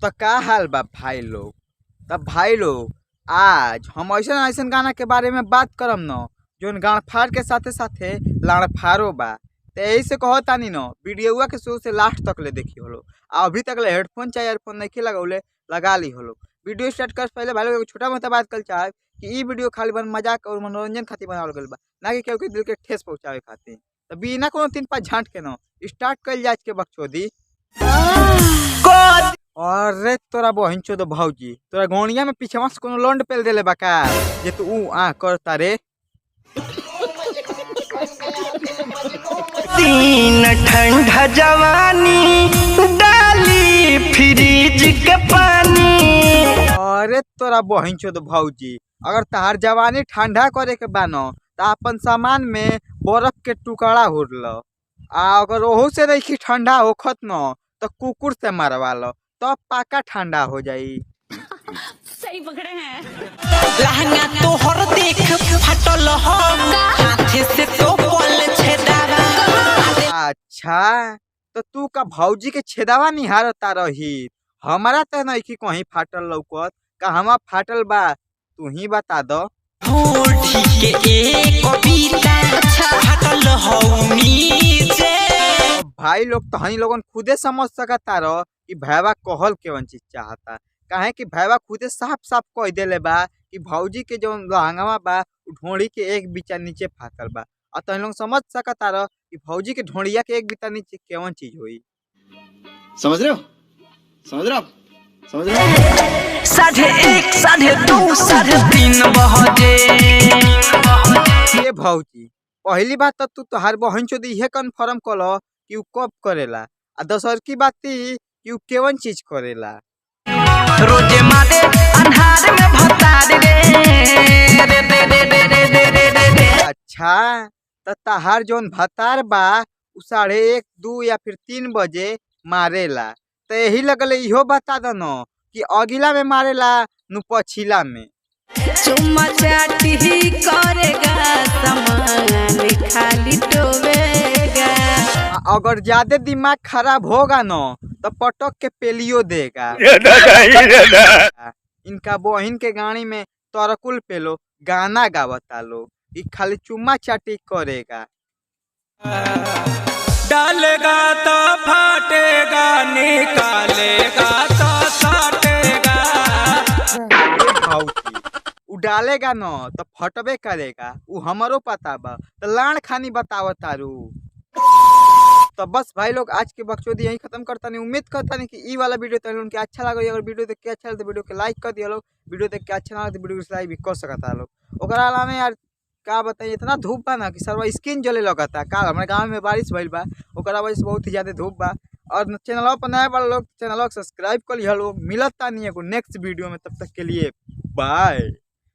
तो का हाल बा भाई लोग। तब भाई लोग आज हम ऐसा ऐसा गाना के बारे में बात करम न जोन गाड़ फाड़ के साथे साथे लाड़ फाड़ो बा। तो यही से कहो तानी न वीडियोवा के शुरू से लास्ट तक ले देखी होलो। अभी तक ले हेडफोन चाहे ईयरफोन नहीं लगौले लगा ली होलो। वीडियो स्टार्ट कर पहले भाई लोग छोटा मोटा बात कर चाहे कि ई वीडियो खाली बन मजाक और मनोरंजन खातिर बनावल गइल बा, ना कि केहू के दिल के ठेस पहुंचावे खातिर। तो बिना कोनो तीन पाँच झांट के न स्टार्ट कर जाए के बकचोदी। अरे तोरा बहन चोद भौजी तोरा गोनिया में पीछे से कोनो लौंड पेल देले बका जे तू करता रे। तीन ठंडा जवानी डाली फ्रिज के पानी। अरे तोरा बहन चोद भौजी अगर तहार जवानी ठंडा करे के बानो तो अपन सामान में बर्फ के टुकड़ा होल अगर ओहू से नहीं ठंडा होखत न तो कुकुर से मारवा लो तो पाका ठंडा हो जाई। सही पकड़े हैं। लहंगा तोहर देख फटल हो हाथ से तो पल छेदावा। अच्छा तो तू का भौजी के छेदावा निहारता रही, हमारा तो नहीं कि कहीं फाटल लौकत का हमा फाटल बा तू ही बता दो। के एक कविता फटल हो नीचे। भाई लोग तो हनी लोगन खुदे समझ सकता रहो कि भैया कहल केवन चीज चाहता। काहे कि भैया खुदे साफ साफ कह देले बा कि भौजी के जो लहंगवा बा ढोड़ी के एक बीचा नीचे फाटल बा। और तो लोग समझ सकता रहो कि भौजी के ढोड़िया के एक बीता नीचे केवन चीज हुई। समझ रहे हो? समझ रहे हो? समझ रहे हो? 1:30 2:30 3:30 बजे। ये भौजी पहली बात तो तू तोहार बहन चोदी इहे कन्फर्म कलो कि उ कब करेला, आ दूसर की बात कि उ केवन चीज करेला। रोजे मारे अन्हार में भतार रे। अच्छा तो तहार जोन भतार बा उ 1:30 2 या फिर 3 बजे मारेला। तो यही लगले इहो बता दो न कि अगिला में मारेला नु पछिला में। चुम्मा चाटी करेगा सामान खाली टोवेगा। अगर ज्यादा दिमाग खराब होगा न तो पटक के पेलियो देगा। इनका बहन के गाड़ी में तरकुल पेलो गाना गावता लोग कि खाली चुम्मा चाटी करेगा। डालेगा तो फाटेगा निकालेगा तो साटेगा। उ डालेगा न तो फटबे करेगा उ हमरो पता बा। तो लाण खानी बताव तारू। तो बस भाई लोग आज के बकचोदी यही खत्म करता नहीं। उम्मीद करता नहीं कि ई वाला वीडियो तो के अच्छा लगे। अगर वीडियो देख के अच्छा लगे तो वीडियो के लाइक कर दिया लोग। वीडियो देख के अच्छा लगे तो वीडियो को लाइक भी कर सकता लोग। ओकरा अलावा यार का बताइए इतना धूप बा ना कि सर्वा स्किन जले लगता। काल हमारे गाँव में बारिश भइल बा ओकरा वजह से बहुत ही ज्यादा धूप बा। और चैनल पर नया वाला लोग चैनल सब्सक्राइब कर लिया लोग। मिलता नहीं है नेक्स्ट वीडियो में, तब तक के लिए बाय।